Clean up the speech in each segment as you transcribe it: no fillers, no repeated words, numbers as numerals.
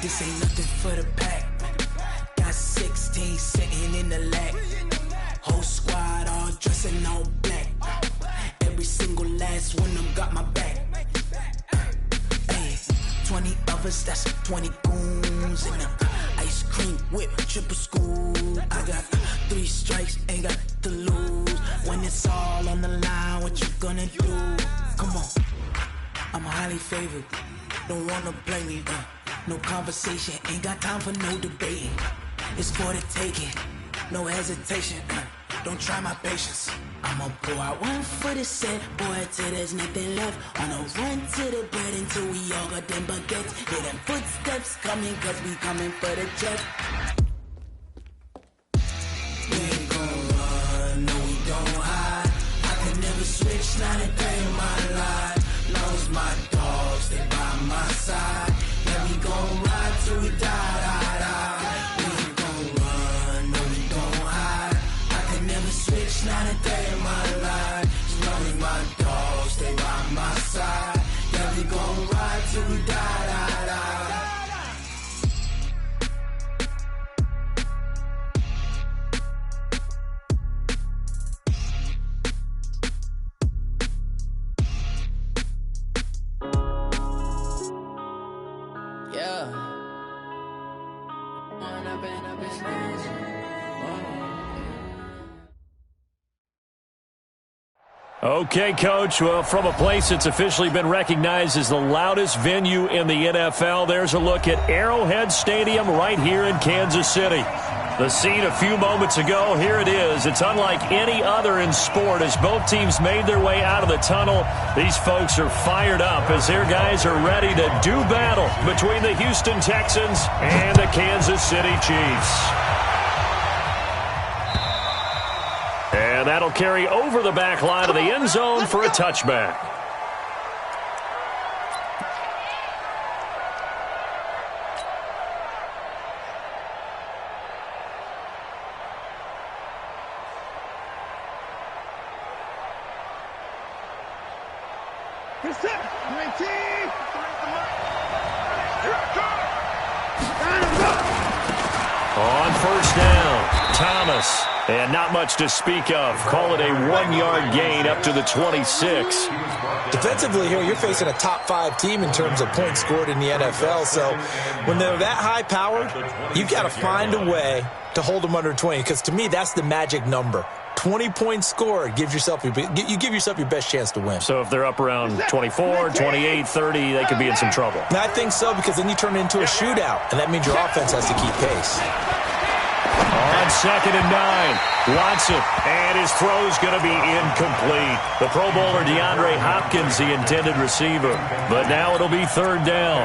This ain't nothing for the pack. Got 16 sitting in the lap. Whole squad all dressing all black. Every single last one of them got my back. Hey, 20 of us, that's 20 goons in them. Ice cream whip, triple school. I got 3 strikes, ain't got to lose. When it's all on the line, what you gonna do? Come on, I'm highly favored. Don't wanna blame me, no conversation, ain't got time for no debating. It's for the taking, no hesitation, don't try my patience. I'ma pull out one for the set, boy, till there's nothing left. On a run to the bread until we all got them baguettes. Hear them footsteps coming, cause we coming for the jet. We ain't gon' run, no we don't hide. I can never switch, not a day in my life. Lost my dogs, they by my side. Yeah, we gon' ride till we die. We ain't gon' run, no we don't hide. I can never switch, not a day in my life. As long as my dogs stay by my side. Yeah, we gon' ride till we die. Okay, Coach. Well, from a place that's officially been recognized as the loudest venue in the NFL, there's a look at Arrowhead Stadium right here in Kansas City. The scene a few moments ago, here it is. It's unlike any other in sport as both teams made their way out of the tunnel. These folks are fired up as their guys are ready to do battle between the Houston Texans and the Kansas City Chiefs. And that'll carry over the back line of the end zone for a touchback. On first down, Thomas. And not much to speak of. Call it a 1-yard gain up to the 26. Defensively here, you're facing a top 5 team in terms of points scored in the NFL. So when they're that high powered, you've got to find a way to hold them under 20. Because to me, that's the magic number. 20 points scored, you give yourself your best chance to win. So if they're up around 24, 28, 30, they could be in some trouble. And I think so, because then you turn it into a shootout, and that means your offense has to keep pace. On 2nd and 9, Watson, and his throw's going to be incomplete. The Pro Bowler DeAndre Hopkins, the intended receiver. But now it'll be 3rd down.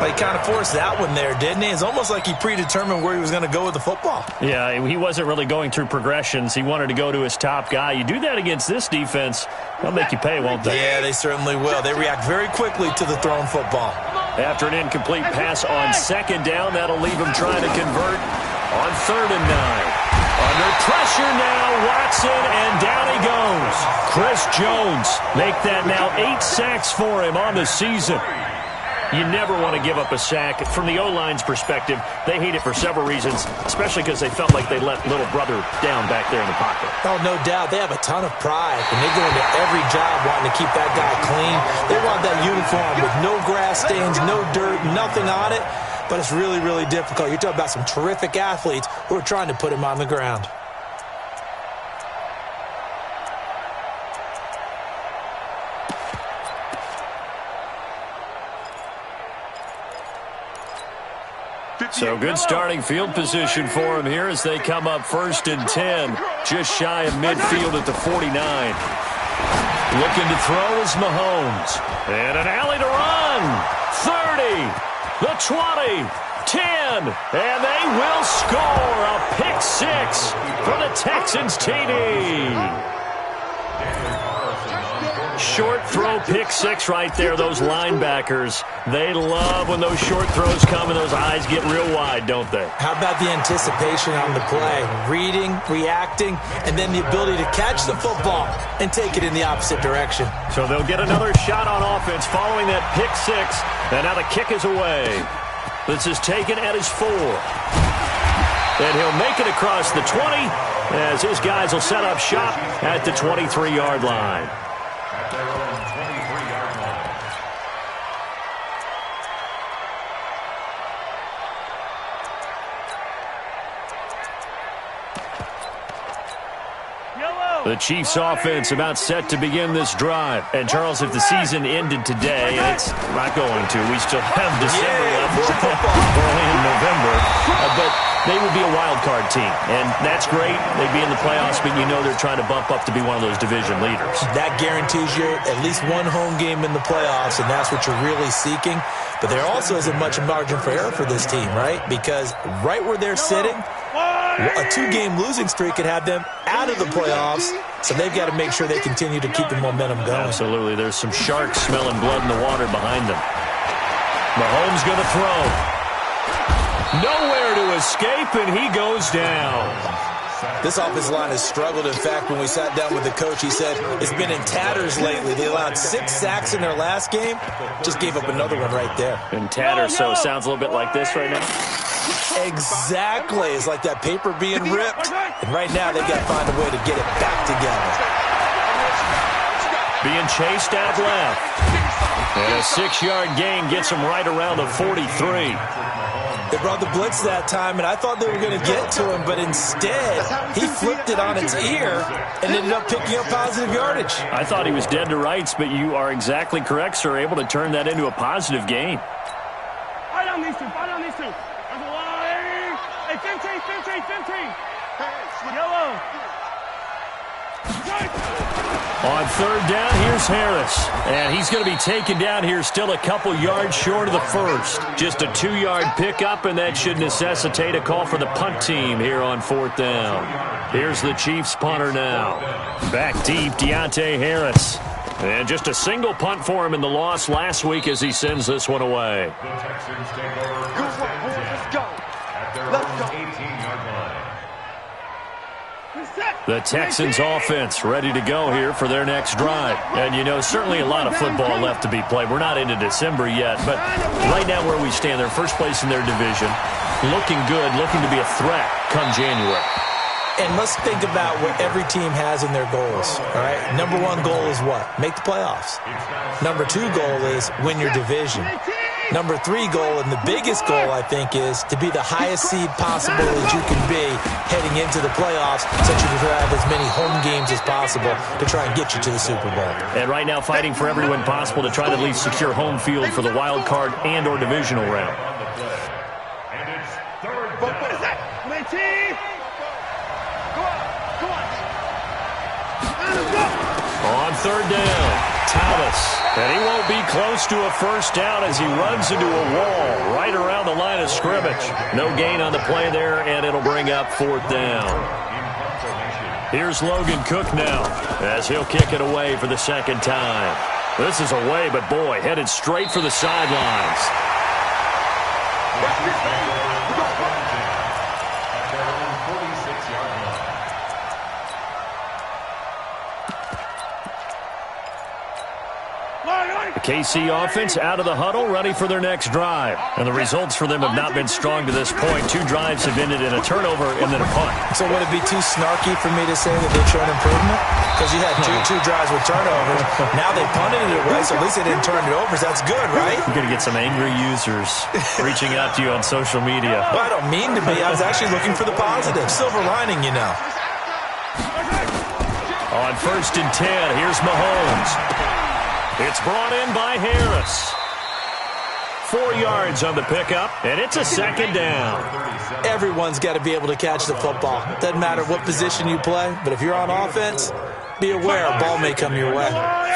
Well, he kind of forced that one there, didn't he? It's almost like he predetermined where he was going to go with the football. Yeah, he wasn't really going through progressions. He wanted to go to his top guy. You do that against this defense, they'll make you pay, won't they? Yeah, they certainly will. They react very quickly to the thrown football. After an incomplete pass on 2nd down, that'll leave him trying to convert on 3rd and 9. Under pressure now, Watson, and down he goes. Chris Jones, make that now 8 sacks for him on the season. You never want to give up a sack. From the O-line's perspective, they hate it for several reasons, especially because they felt like they let little brother down back there in the pocket. Oh, no doubt. They have a ton of pride, and they go into every job wanting to keep that guy clean. They want that uniform with no grass stains, no dirt, nothing on it. But it's really, really difficult. You're talking about some terrific athletes who are trying to put him on the ground. So good starting field position for him here as they come up 1st and 10, just shy of midfield at the 49. Looking to throw is Mahomes. And an alley to run. 30. The 20, 10, and they will score a pick 6 for the Texans TD. Short throw pick 6 right there. Those linebackers, they love when those short throws come and those eyes get real wide, don't they? How about the anticipation on the play? Reading, reacting, and then the ability to catch the football and take it in the opposite direction. So they'll get another shot on offense following that pick 6, and now the kick is away. This is taken at his 4. And he'll make it across the 20 as his guys will set up shop at the 23-yard line. The Chiefs offense about set to begin this drive. And, Charles, if the season ended today, and it's not going to, we still have December left early in November, but they would be a wild card team. And that's great. They'd be in the playoffs, but you know they're trying to bump up to be one of those division leaders. That guarantees you at least one home game in the playoffs, and that's what you're really seeking. But there also isn't much margin for error for this team, right? Because right where they're sitting, a 2-game losing streak could have them out of the playoffs, so they've got to make sure they continue to keep the momentum going. Absolutely. There's some sharks smelling blood in the water behind them. Mahomes going to throw. Nowhere to escape, and he goes down. This offensive line has struggled. In fact, when we sat down with the coach, he said it's been in tatters lately. They allowed 6 sacks in their last game. Just gave up another one right there. In tatters, so it sounds a little bit like this right now. Exactly. It's like that paper being ripped. And right now, they've got to find a way to get it back together. Being chased out left. And a 6-yard gain gets him right around the 43. They brought the blitz that time, and I thought they were going to get to him, but instead, he flipped it on its ear and ended up picking up positive yardage. I thought he was dead to rights, but you are exactly correct, sir, able to turn that into a positive gain. Fight on these two, fight on these two. Hey, 15. Yellow. On third down, here's Harris. And he's going to be taken down here still a couple yards short of the first. Just a 2-yard pickup, and that should necessitate a call for the punt team here on 4th down. Here's the Chiefs punter now. Back deep, Deontay Harris. And just a single punt for him in the loss last week as he sends this one away. The Texans offense ready to go here for their next drive. And, you know, certainly a lot of football left to be played. We're not into December yet, but right now where we stand, they're first place in their division. Looking good, looking to be a threat come January. And let's think about what every team has in their goals, all right? Number 1 goal is what? Make the playoffs. Number 2 goal is win your division. Number 3 goal, and the biggest goal, I think, is to be the highest seed possible as you can be heading into the playoffs, so that you can have as many home games as possible to try and get you to the Super Bowl. And right now fighting for every win possible to try to at least secure home field for the wild card and or divisional round. And it's third down. On third down, Thomas. And he won't be close to a first down as he runs into a wall right around the line of scrimmage. No gain on the play there, and it'll bring up 4th down. Here's Logan Cook now as he'll kick it away for the second time. This is away, but boy, headed straight for the sidelines. KC offense out of the huddle, ready for their next drive. And the results for them have not been strong to this point. 2 drives have ended in a turnover and then a punt. So would it be too snarky for me to say that they've shown improvement? Because you had two drives with turnovers. Now they punted it away, so at least they didn't turn it over. So that's good, right? You're going to get some angry users reaching out to you on social media. Well, I don't mean to be. I was actually looking for the positive. Silver lining, you know. On 1st and 10, here's Mahomes. It's brought in by Harris. 4 yards on the pickup, and it's a second down. Everyone's got to be able to catch the football. Doesn't matter what position you play, but if you're on offense, be aware a ball may come your way.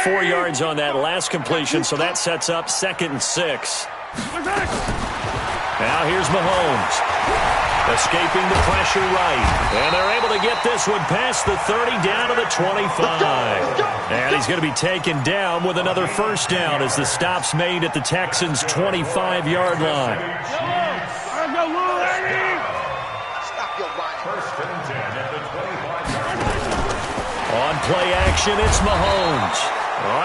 4 yards on that last completion, so that sets up 2nd and 6. Now here's Mahomes. Escaping the pressure right. And they're able to get this one past the 30 down to the 25. And he's going to be taken down with another first down as the stop's made at the Texans' 25-yard line. On play action, it's Mahomes.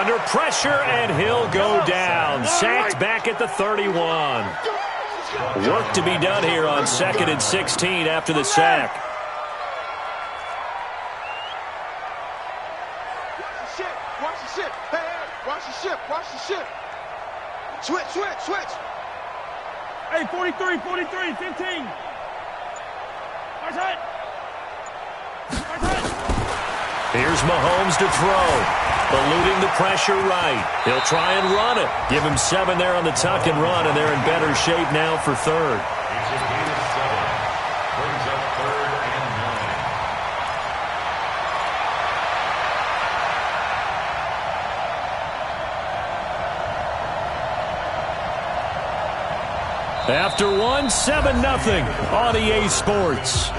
Under pressure, and he'll go down. Sacked back at the 31. Work to be done here on 2nd and 16 after the sack. Watch the ship. Hey, watch the ship. Watch the ship. Switch. Hey, 43, 15. Watch it. Here's Mahomes to throw. Eluding the pressure right. He'll try and run it. Give him 7 there on the tuck and run, and they're in better shape now for third. After 1, 7-0 on EA Sports.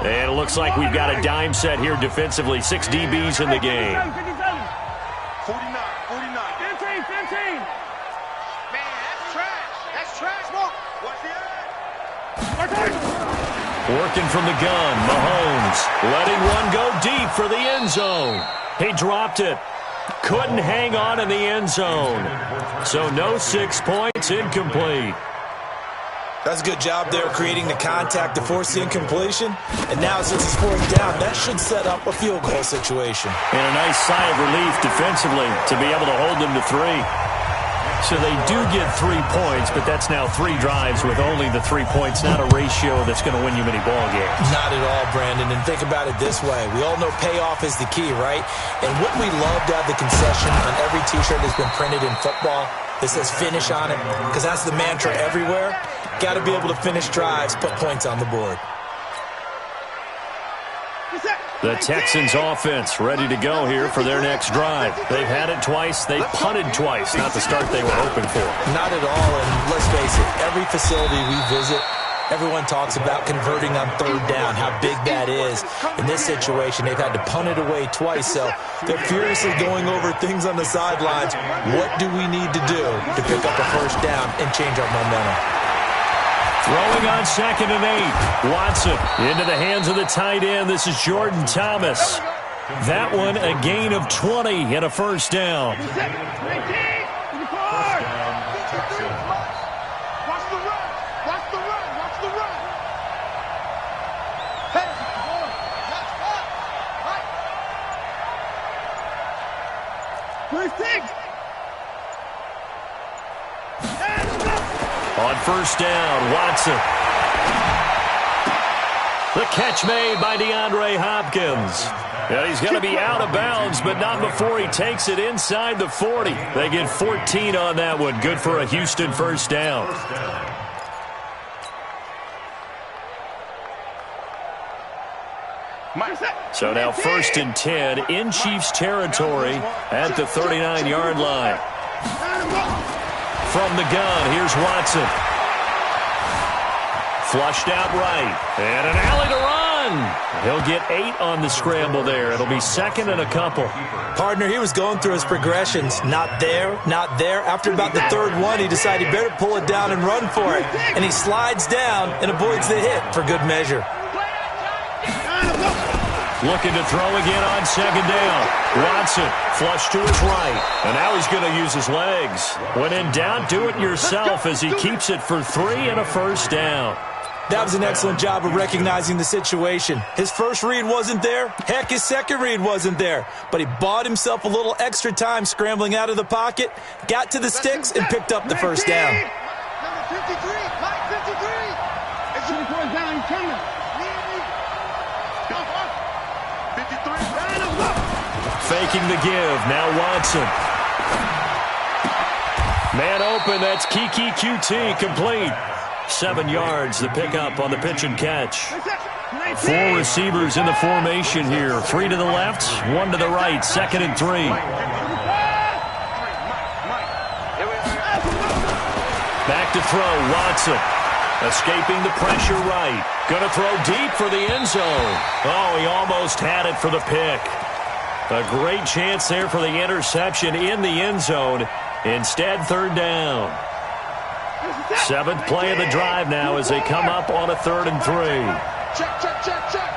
And it looks like we've got a dime set here defensively. 6 DBs in the game. 49. 15. Man, that's trash. Smoke. Watch the edge. Working from the gun, Mahomes letting one go deep for the end zone. He dropped it. Couldn't hang on in the end zone. So no 6 points, incomplete. That's a good job there creating the contact to force the incompletion. And now since it's 4th down, that should set up a field goal situation. And a nice sigh of relief defensively to be able to hold them to 3. So they do get 3 points, but that's now 3 drives with only the 3 points, not a ratio that's going to win you many ball games. Not at all, Brandon. And think about it this way. We all know payoff is the key, right? And wouldn't we love to have the concession on every T-shirt that's been printed in football that says finish on it? Because that's the mantra everywhere. Got to be able to finish drives, put points on the board. The Texans offense ready to go here for their next drive. They've had it twice. They've punted twice. Not the start they were hoping for. Not at all. And let's face it, every facility we visit, everyone talks about converting on 3rd down, how big that is. In this situation, they've had to punt it away twice, so they're furiously going over things on the sidelines. What do we need to do to pick up a 1st down and change our momentum? Throwing on 2nd and 8. Watson into the hands of the tight end. This is Jordan Thomas. That one a gain of 20 and a 1st down. Watch the run. Hey, On 1st down, Watson. The catch made by DeAndre Hopkins. And he's going to be out of bounds, but not before he takes it inside the 40. They get 14 on that one. Good for a Houston 1st down. So now 1st and 10 in Chiefs territory at the 39-yard line. From the gun, here's Watson. Flushed out right. And an alley to run. He'll get 8 on the scramble there. It'll be 2nd and a couple. Partner, he was going through his progressions. Not there, not there. After about the 3rd one, he decided he better pull it down and run for it. And he slides down and avoids the hit for good measure. Looking to throw again on 2nd down. Watson flush to his right. And now he's going to use his legs. When in doubt, do it yourself as he keeps it for 3 and a 1st down. That was an excellent job of recognizing the situation. His first read wasn't there. Heck, his second read wasn't there. But he bought himself a little extra time scrambling out of the pocket, got to the sticks, and picked up the 1st down. Number 53, Mike 53. It's 24 down, he's coming. 53. Faking the give. Now Watson. Man open. That's Kiki QT complete. 7 yards, the pickup on the pitch and catch. 4 receivers in the formation here. 3 to the left, 1 to the right. 2nd and 3. Back to throw, Watson. Escaping the pressure right. Going to throw deep for the end zone. Oh, he almost had it for the pick. A great chance there for the interception in the end zone. Instead, 3rd down. Seventh play of the drive now as they come up on a 3rd and 3. Check, check, check, check.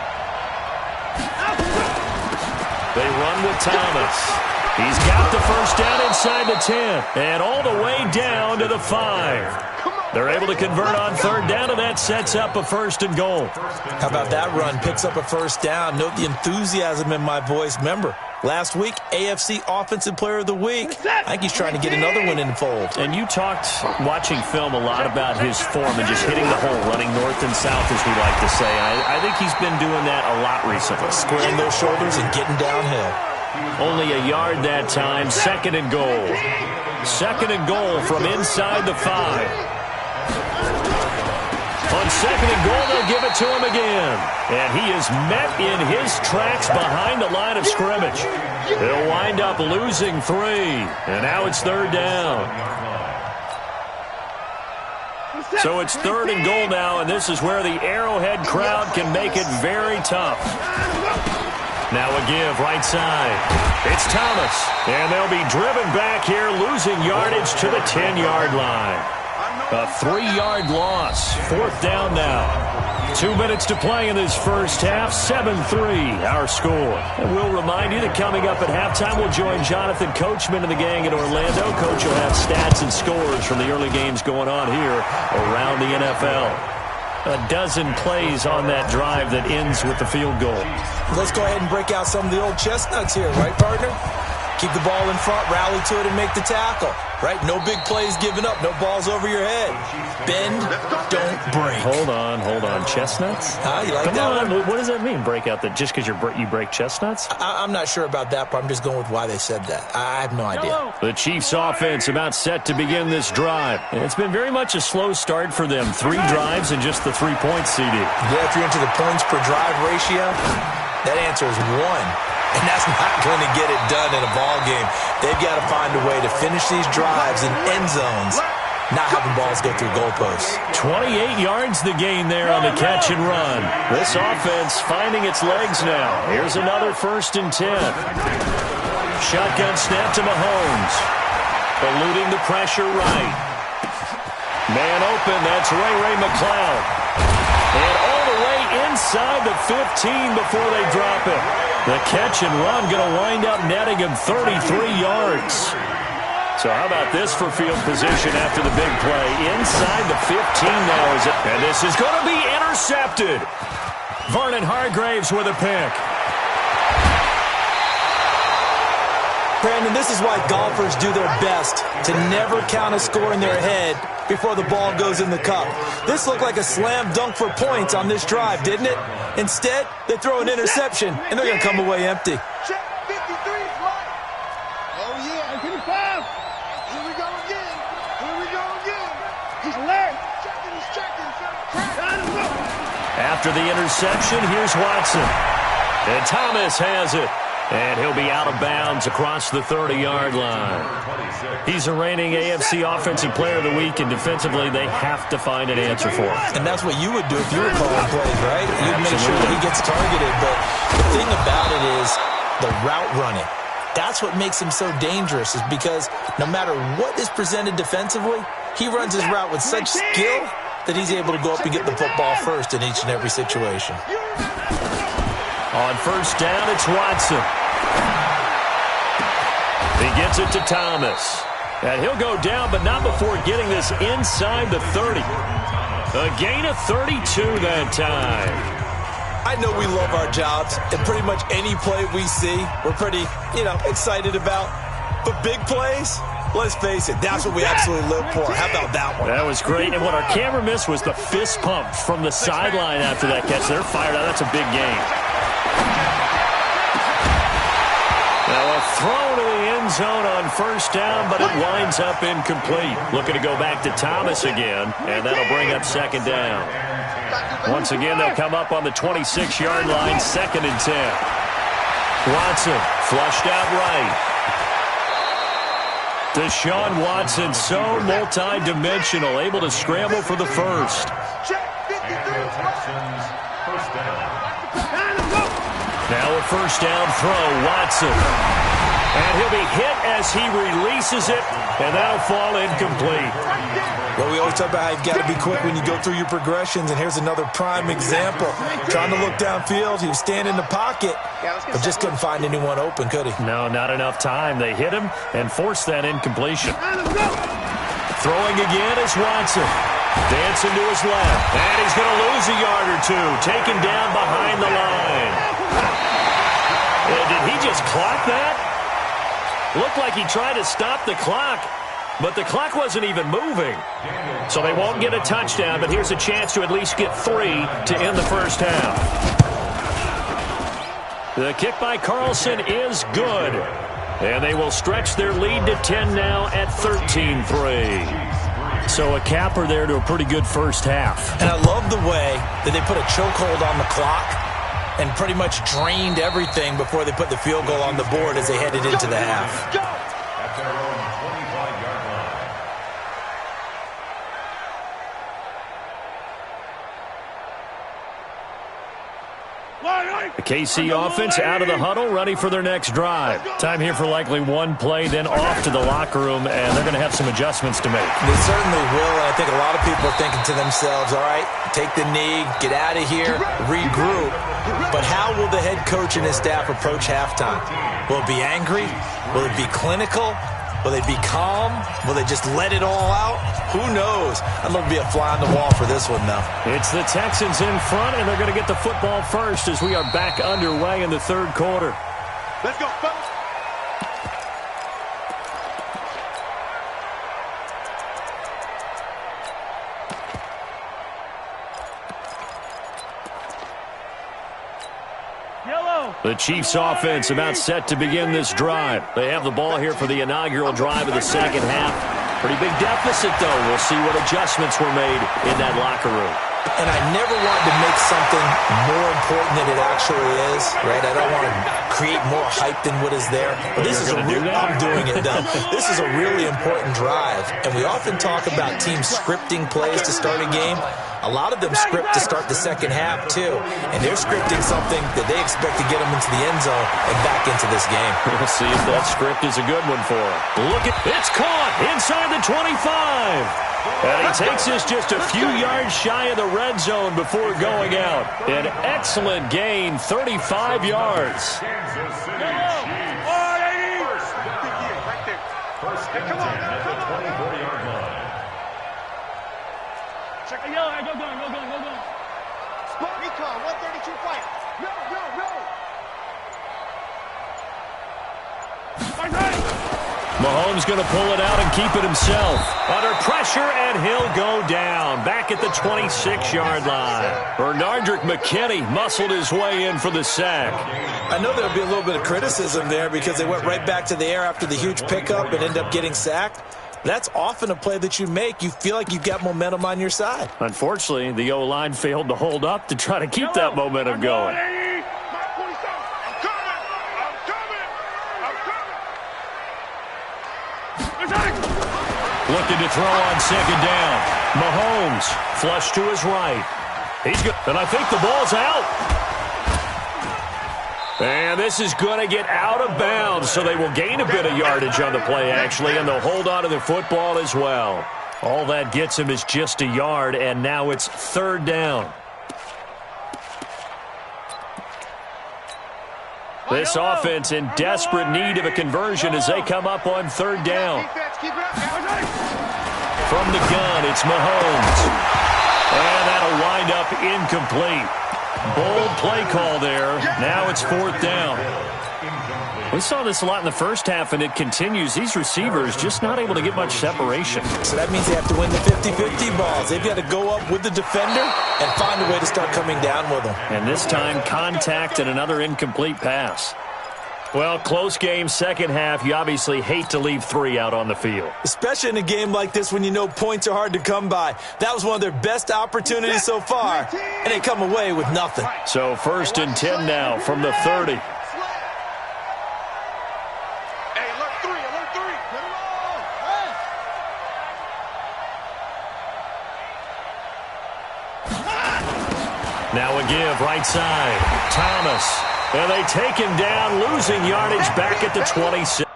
They run with Thomas. He's got the first down inside the 10 and all the way down to the 5. They're able to convert on 3rd down, and that sets up a 1st and goal. How about that run? Picks up a first down. Note the enthusiasm in my voice. Remember, last week, AFC Offensive Player of the Week. I think he's trying to get another one in the fold. And you talked, watching film, a lot about his form and just hitting the hole, running north and south, as we like to say. I think he's been doing that a lot recently. Squaring those shoulders and getting downhill. Only a yard that time. 2nd and goal. 2nd and goal from inside the 5. On 2nd and goal, they'll give it to him again. And he is met in his tracks behind the line of scrimmage. He'll wind up losing 3. And now it's 3rd down. So it's 3rd and goal now, and this is where the Arrowhead crowd can make it very tough. Now a give right side. It's Thomas. And they'll be driven back here, losing yardage to the 10-yard line. A 3-yard loss. 4th down now. 2 minutes to play in this first half. 7-3 our score. And we'll remind you that coming up at halftime, we'll join Jonathan Coachman and the gang in Orlando. Coach will have stats and scores from the early games going on here around the NFL. A dozen plays on that drive that ends with the field goal. Let's go ahead and break out some of the old chestnuts here, right, partner? Keep the ball in front, rally to it, and make the tackle. Right? No big plays given up. No balls over your head. Bend, don't break. Hold on. Chestnuts? You like Come that on. one? What does that mean, break out that just because you break chestnuts? I'm not sure about that, but I'm just going with why they said that. I have no idea. The Chiefs offense about set to begin this drive. And it's been very much a slow start for them. 3 drives and just the 3 points, CD. Yeah, if you're into the points per drive ratio, that answer is 1. And that's not going to get it done in a ball game. They've got to find a way to finish these drives in end zones, not having balls go through goalposts. 28 yards the gain there on the catch and run. This offense finding its legs now. Here's another 1st and 10. Shotgun snap to Mahomes. Eluding the pressure right. Man open, that's Ray McCloud. And all the way inside the 15 before they drop it. The catch and run going to wind up netting him 33 yards. So how about this for field position after the big play? Inside the 15 now is it. And this is going to be intercepted. Vernon Hargraves with a pick. Brandon, this is why golfers do their best to never count a score in their head before the ball goes in the cup. This looked like a slam dunk for points on this drive, didn't it? Instead, they throw an interception, and they're going to come away empty. Check 53 is right. Oh, yeah. 55. Here we go again. Here we go again. He's Alert. checking. He's checking. After the interception, here's Watson. And Thomas has it. And he'll be out of bounds across the 30-yard line. He's the reigning AFC Offensive Player of the Week, and defensively, they have to find an answer for him. And that's what you would do if you were calling plays, right? You'd make sure that he gets targeted. But the thing about it is the route running. That's what makes him so dangerous, is because no matter what is presented defensively, he runs his route with such skill that he's able to go up and get the football first in each and every situation. On 1st down, it's Watson. He gets it to Thomas. And he'll go down, but not before getting this inside the 30. A gain of 32 that time. I know we love our jobs, and pretty much any play we see, we're pretty, excited about. But big plays, let's face it, that's what we absolutely live for. How about that one? That was great. And what our camera missed was the fist pump from the sideline after that catch. They're fired out. That's a big gain. Now a throw to the end zone on 1st down, but it winds up incomplete. Looking to go back to Thomas again, and that'll bring up 2nd down. Once again, they'll come up on the 26-yard line, 2nd and 10. Watson flushed out right. Deshaun Watson, so multi-dimensional, able to scramble for the first. Now a 1st down throw, Watson. And he'll be hit as he releases it, and that'll fall incomplete. Well, we always talk about how you've got to be quick when you go through your progressions, and here's another prime example. Trying to look downfield, he was standing in the pocket, but just couldn't find anyone open, could he? No, not enough time. They hit him and forced that incompletion. Throwing again is Watson. Dancing to his left, and he's going to lose a yard or two. Taken down behind the line. Did he just clock that? Looked like he tried to stop the clock, but the clock wasn't even moving. So they won't get a touchdown, but here's a chance to at least get 3 to end the first half. The kick by Carlson is good. And they will stretch their lead to 10 now at 13-3. So a capper there to a pretty good first half. And I love the way that they put a chokehold on the clock and pretty much drained everything before they put the field goal on the board as they headed into the half. The KC offense out of the huddle, ready for their next drive. Time here for likely one play, then off to the locker room, and they're going to have some adjustments to make. They certainly will, and I think a lot of people are thinking to themselves, all right, take the knee, get out of here, regroup. But how will the head coach and his staff approach halftime? Will it be angry? Will it be clinical? Will they be calm? Will they just let it all out? Who knows? I'd love to be a fly on the wall for this one, though. It's the Texans in front, and they're going to get the football first as we are back underway in the third quarter. Let's go, fellas. The Chiefs offense about set to begin this drive. They have the ball here for the inaugural drive of the second half. Pretty big deficit, though. We'll see what adjustments were made in that locker room. And I never wanted to make something more important than it actually is, right? I don't want to create more hype than what is there. But this is a real, I'm doing it, though. This is a really important drive. And we often talk about teams scripting plays to start a game. A lot of them script to start the second half, too. And they're scripting something that they expect to get them into the end zone and back into this game. We'll see if that script is a good one for them. Look at it's caught inside the 25. And he takes us just a few yards shy of the red zone before going out. An excellent gain, 35 yards. Recon, 132 fight. No. Mahomes going to pull it out and keep it himself. Under pressure, and he'll go down. Back at the 26-yard line. Bernardrick McKinney muscled his way in for the sack. I know there'll be a little bit of criticism there because they went right back to the air after the huge pickup and ended up getting sacked. That's often a play that you make. You feel like you've got momentum on your side. Unfortunately, the O-line failed to hold up to try to keep that momentum going. Looking to throw on second down. Mahomes flush to his right. He's good, and I think the ball's out. And this is going to get out of bounds, so they will gain a bit of yardage on the play, actually, and they'll hold on to the football as well. All that gets him is just a yard, and now it's third down. This offense in desperate need of a conversion as they come up on third down. From the gun, it's Mahomes. And that'll wind up incomplete. Bold play call there. Now it's fourth down. We saw this a lot in the first half, and it continues. These receivers just not able to get much separation. So that means they have to win the 50-50 balls. They've got to go up with the defender and find a way to start coming down with them. And this time, contact and another incomplete pass. Well, close game, second half. You obviously hate to leave 3 out on the field. Especially in a game like this when you know points are hard to come by. That was one of their best opportunities so far, and they come away with nothing. So first and 10 now from the 30. Now a give, right side. Thomas. And they take him down, losing yardage back at the 26.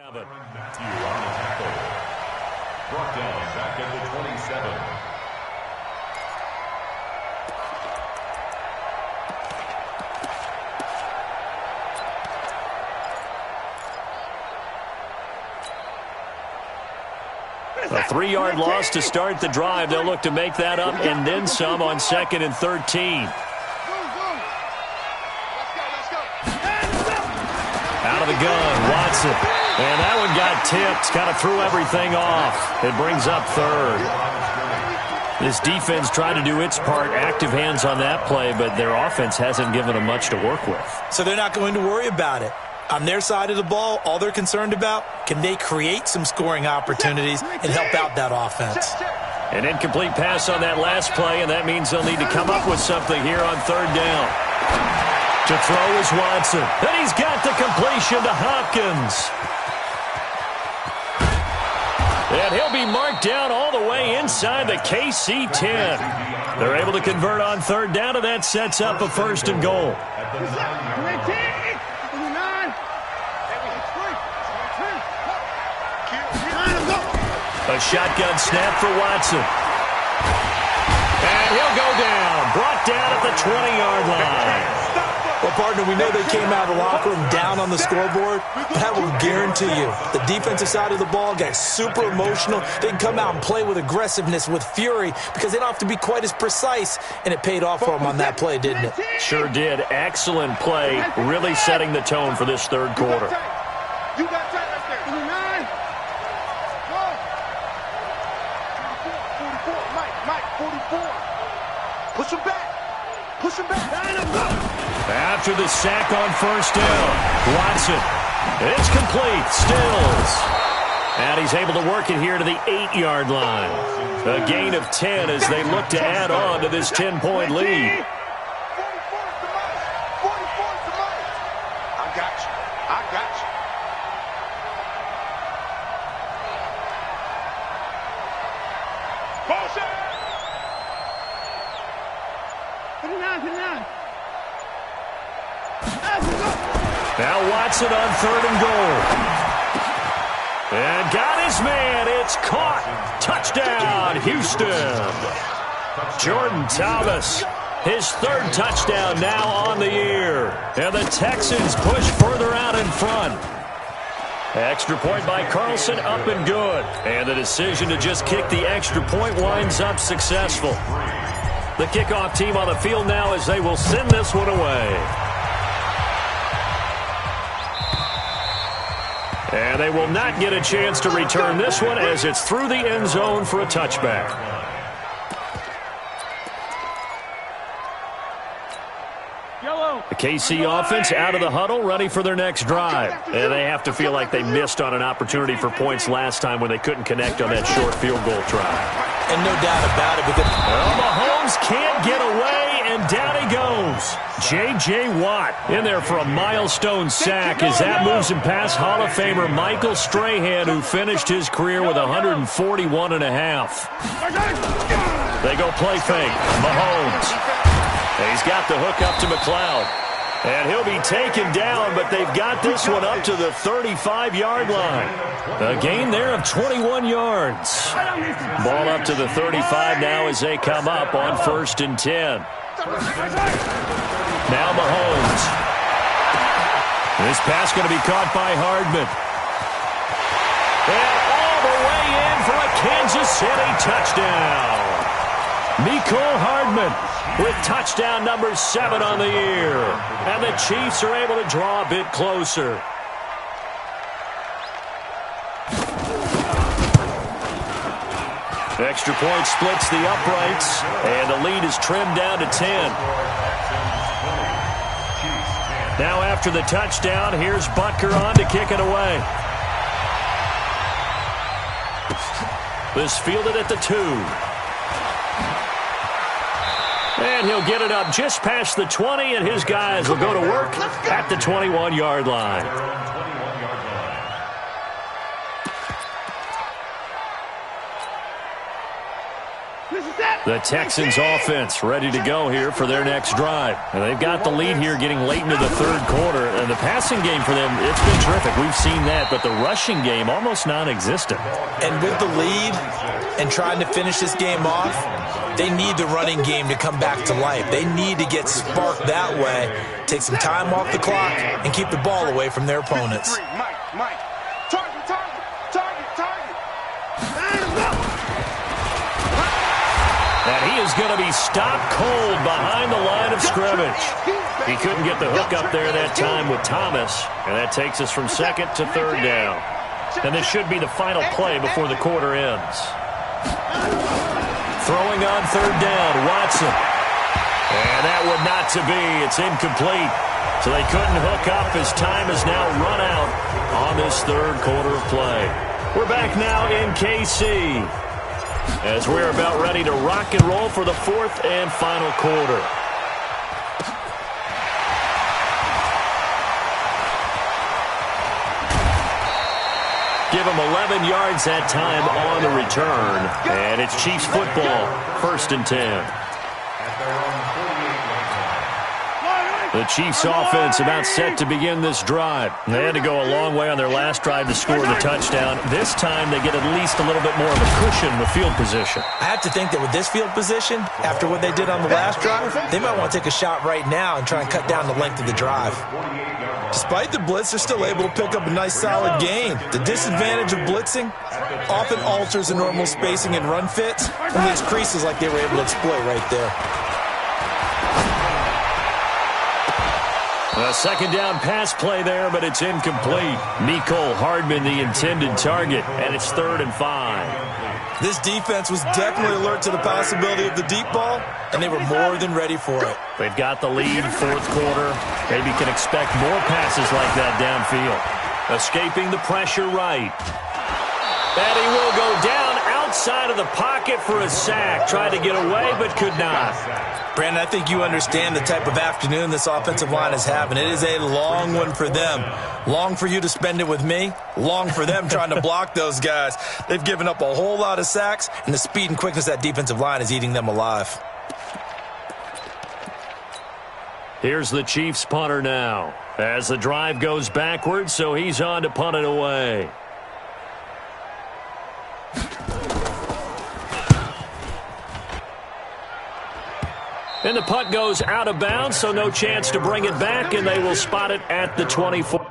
Matthew on the tackle. Brought down back at the 27. A 3-yard loss to start the drive. They'll look to make that up and then some on 2nd and 13. Out of the gun, Watson. And that one got tipped, kind of threw everything off. It brings up 3rd. This defense tried to do its part, active hands on that play, but their offense hasn't given them much to work with. So they're not going to worry about it. On their side of the ball, all they're concerned about, can they create some scoring opportunities and help out that offense? An incomplete pass on that last play, and that means they'll need to come up with something here on 3rd down. To throw is Watson, and he's got the completion to Hopkins. And he'll be marked down all the way inside the KC 10. They're able to convert on 3rd down, and that sets up a 1st and goal. A shotgun snap for Watson. And he'll go down. Brought down at the 20-yard line. Well, partner, we know they came out of the locker room down on the scoreboard, but I will guarantee you the defensive side of the ball got super emotional. They can come out and play with aggressiveness, with fury, because they don't have to be quite as precise, and it paid off for them on that play, didn't it? Sure did. Excellent play, really setting the tone for this 3rd quarter. You got time right there. 44. Push him back. Push him back. After the sack on 1st down, Watson. It's complete. Stills. And he's able to work it here to the 8-yard line. A gain of 10 as they look to add on to this 10-point lead. 44 is the money. I got you. I got you. Bullshit! Now Watson on 3rd and goal. And got his man. It's caught. Touchdown, Houston. Jordan Thomas, his 3rd touchdown now on the year. And the Texans push further out in front. Extra point by Carlson, up and good. And the decision to just kick the extra point winds up successful. The kickoff team on the field now as they will send this one away. And they will not get a chance to return this one as it's through the end zone for a touchback. The KC offense out of the huddle, ready for their next drive. And they have to feel like they missed on an opportunity for points last time when they couldn't connect on that short field goal try. And no doubt about it, because Mahomes can't get away, and down he goes. J.J. Watt in there for a milestone sack as that moves him past Hall of Famer Michael Strahan, who finished his career with 141 and a half. They go play fake. Mahomes. He's got the hook up to McLeod. And he'll be taken down, but they've got this one up to the 35-yard line. A gain there of 21 yards. Ball up to the 35 now as they come up on 1st and 10. Now Mahomes. This pass going to be caught by Hardman. And all the way in for a Kansas City touchdown. Mecole Hardman with touchdown number 7 on the year. And the Chiefs are able to draw a bit closer. Extra point splits the uprights, and the lead is trimmed down to 10. Now after the touchdown, here's Butker on to kick it away. This fielded at the 2. And he'll get it up just past the 20, and his guys will go to work at the 21-yard line. This is that. The Texans offense ready to go here for their next drive. And they've got the lead here getting late into the third quarter. And the passing game for them, it's been terrific. We've seen that. But the rushing game, almost non-existent. And with the lead and trying to finish this game off, they need the running game to come back to life. They need to get sparked that way, take some time off the clock, and keep the ball away from their opponents. Mike. Target. And he is going to be stopped cold behind the line of scrimmage. He couldn't get the hook up there that time with Thomas, and that takes us from second to third down. And this should be the final play before the quarter ends. Throwing on third down, Watson. And that would not to be. It's incomplete. So they couldn't hook up as time is now run out on this third quarter of play. We're back now in KC as we're about ready to rock and roll for the fourth and final quarter. Give them 11 yards that time on the return. And it's Chiefs football, 1st and 10. The Chiefs offense about set to begin this drive. They had to go a long way on their last drive to score the touchdown. This time they get at least a little bit more of a cushion with field position. I have to think that with this field position, after what they did on the last drive, they might want to take a shot right now and try and cut down the length of the drive. Despite the blitz, they're still able to pick up a nice solid gain. The disadvantage of blitzing often alters the normal spacing and run fits, and leaves creases like they were able to exploit right there. A second down pass play there, but it's incomplete. Mecole Hardman, the intended target, and it's 3rd and 5. This defense was definitely alert to the possibility of the deep ball, and they were more than ready for it. They've got the lead, fourth quarter. Maybe can expect more passes like that downfield. Escaping the pressure right. And he will go down outside of the pocket for a sack. Tried to get away, but could not. Brandon, I think you understand the type of afternoon this offensive line is having. It is a long one for them. Long for you to spend it with me. Long for them trying to block those guys. They've given up a whole lot of sacks, and the speed and quickness of that defensive line is eating them alive. Here's the Chiefs punter now. As the drive goes backwards, so he's on to punt it away. And the punt goes out of bounds, so no chance to bring it back, and they will spot it at the 24.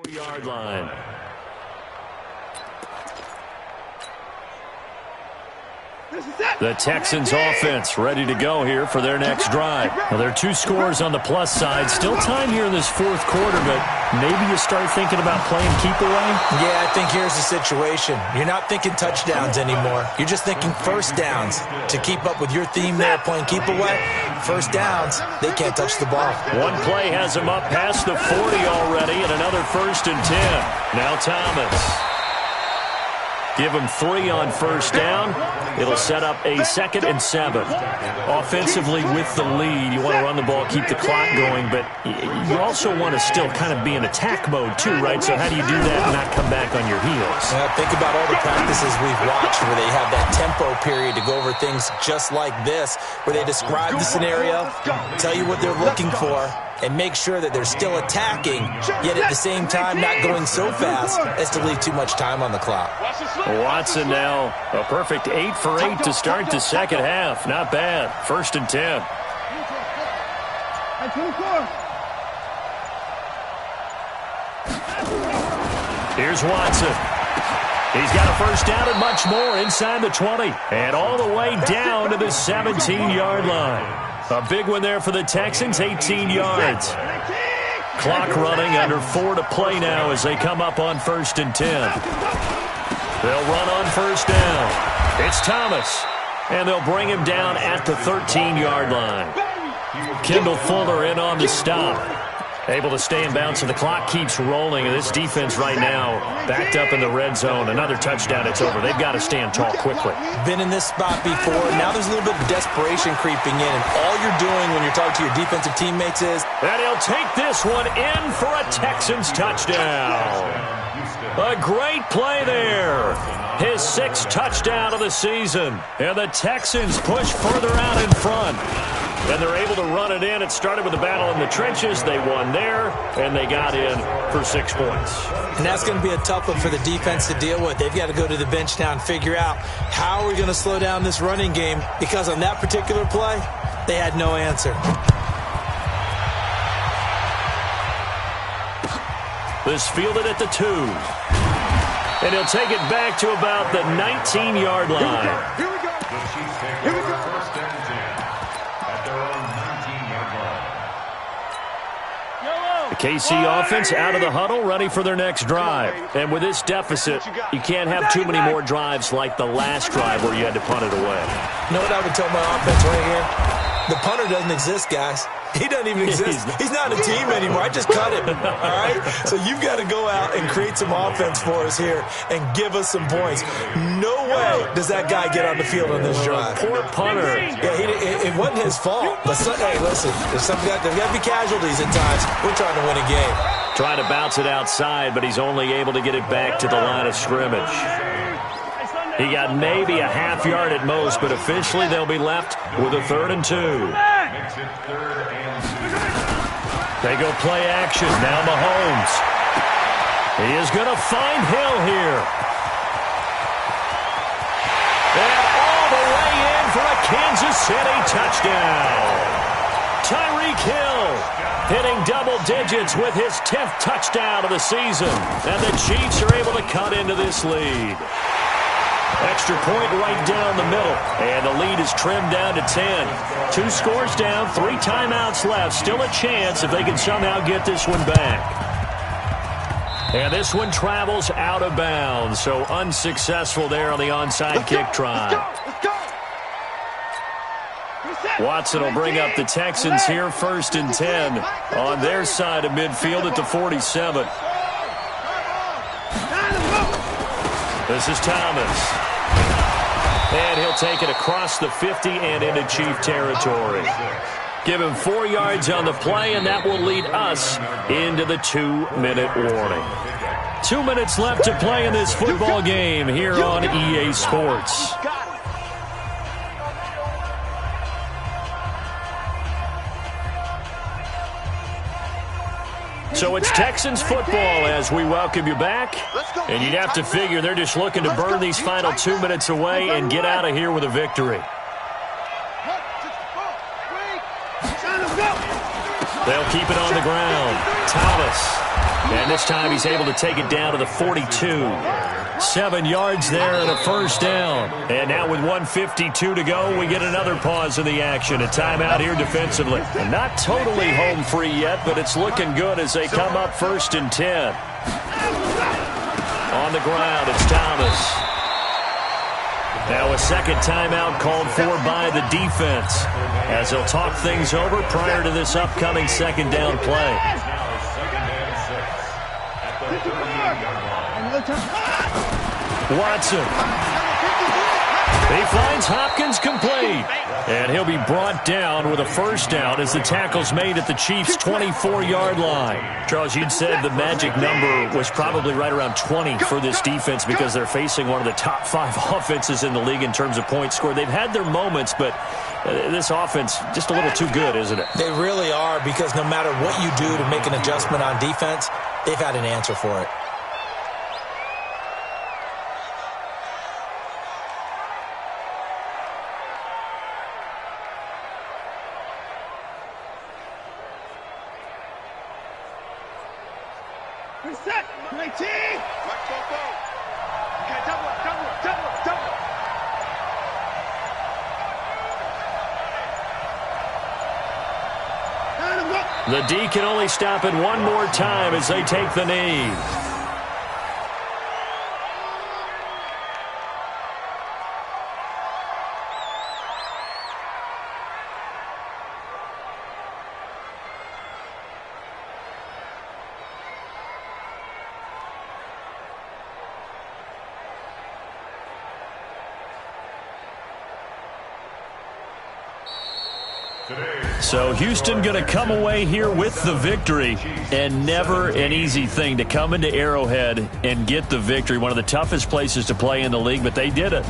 Yard line. The Texans offense ready to go here for their next drive. Well, there are 2 scores on the plus side. Still time here in this fourth quarter, but maybe you start thinking about playing keep away? Yeah, I think here's the situation. You're not thinking touchdowns anymore. You're just thinking first downs. To keep up with your theme there, playing keep away, first downs, they can't touch the ball. One play has them up past the 40 already, and another 1st and 10. Now Thomas. Give them 3 on first down. It'll set up a 2nd and 7. Offensively with the lead, you want to run the ball, keep the clock going, but you also want to still kind of be in attack mode too, right? So how do you do that and not come back on your heels? Think about all the practices we've watched where they have that tempo period to go over things just like this, where they describe the scenario, tell you what they're looking for, and make sure that they're still attacking, yet at the same time not going so fast as to leave too much time on the clock. Watson now, a perfect 8 for 8 to start the second half. Not bad. 1st and 10. Here's Watson. He's got a first down and much more inside the 20. And all the way down to the 17-yard line. A big one there for the Texans, 18 yards. Clock running, under 4 to play now as they come up on 1st and 10. They'll run on first down. It's Thomas, and they'll bring him down at the 13-yard line. Kendall Fuller in on the stop. Able to stay in bounds, so the clock keeps rolling. And this defense right now backed up in the red zone. Another touchdown, it's over. They've got to stand tall quickly. Been in this spot before. Now there's a little bit of desperation creeping in. And all you're doing when you're talking to your defensive teammates is... And he'll take this one in for a Texans touchdown. A great play there. His 6th touchdown of the season. And the Texans push further out in front. And they're able to run it in. It started with a battle in the trenches. They won there, and they got in for 6 points. And that's going to be a tough one for the defense to deal with. They've got to go to the bench now and figure out how are we going to slow down this running game, because on that particular play, they had no answer. This fielded at the 2. And he'll take it back to about the 19-yard line. Here we go. The Chiefs take Here we go. first and 10 at their own 19-yard line. The KC offense out of the huddle, ready for their next drive. And with this deficit, you can't have too many more drives like the last drive where you had to punt it away. You know what I would tell my offense right here? The punter doesn't exist, guys. He doesn't even exist. He's not a team anymore. I just cut him, all right? So you've got to go out and create some offense for us here and give us some points. No way does that guy get on the field on this drive. Poor punter. Yeah, it wasn't his fault. But, hey, listen, there's got to be casualties at times. We're trying to win a game. Trying to bounce it outside, but he's only able to get it back to the line of scrimmage. He got maybe a half yard at most, but officially they'll be left with a 3rd and 2. Makes it 3rd and 2. They go play action. Now Mahomes. He is going to find Hill here. And all the way in for a Kansas City touchdown. Tyreek Hill hitting double digits with his 10th touchdown of the season. And the Chiefs are able to cut into this lead. Extra point right down the middle. And the lead is trimmed down to 10. 2 scores down, 3 timeouts left. Still a chance if they can somehow get this one back. And this one travels out of bounds. So unsuccessful there on the onside kick try. Let's go. Watson will bring up the Texans here, 1st and 10 on their side of midfield at the 47. This is Thomas. And he'll take it across the 50 and into Chief territory. Give him 4 yards on the play, and that will lead us into the 2-minute warning. 2 minutes left to play in this football game here on EA Sports. So it's Texans football as we welcome you back. And you'd have to figure they're just looking to burn these final 2 minutes away and get out of here with a victory. They'll keep it on the ground. Thomas. And this time he's able to take it down to the 42. 7 yards there and a 1st down. And now with 1:52 to go, we get another pause in the action. A timeout here defensively. And not totally home free yet, but it's looking good as they come up 1st and 10. On the ground, it's Thomas. Now a second timeout called for by the defense as they'll talk things over prior to this upcoming 2nd down play. Watson. He finds Hopkins complete. And he'll be brought down with a 1st down as the tackle's made at the Chiefs' 24-yard line. Charles, you'd said the magic number was probably right around 20 for this defense because they're facing one of the top 5 offenses in the league in terms of points scored. They've had their moments, but this offense just a little too good, isn't it? They really are, because no matter what you do to make an adjustment on defense, they've had an answer for it. Reset. 19. Let's go. Okay, double it. The D can only stop it one more time as they take the knee. So Houston going to come away here with the victory, and never an easy thing to come into Arrowhead and get the victory. One of the toughest places to play in the league, but they did it.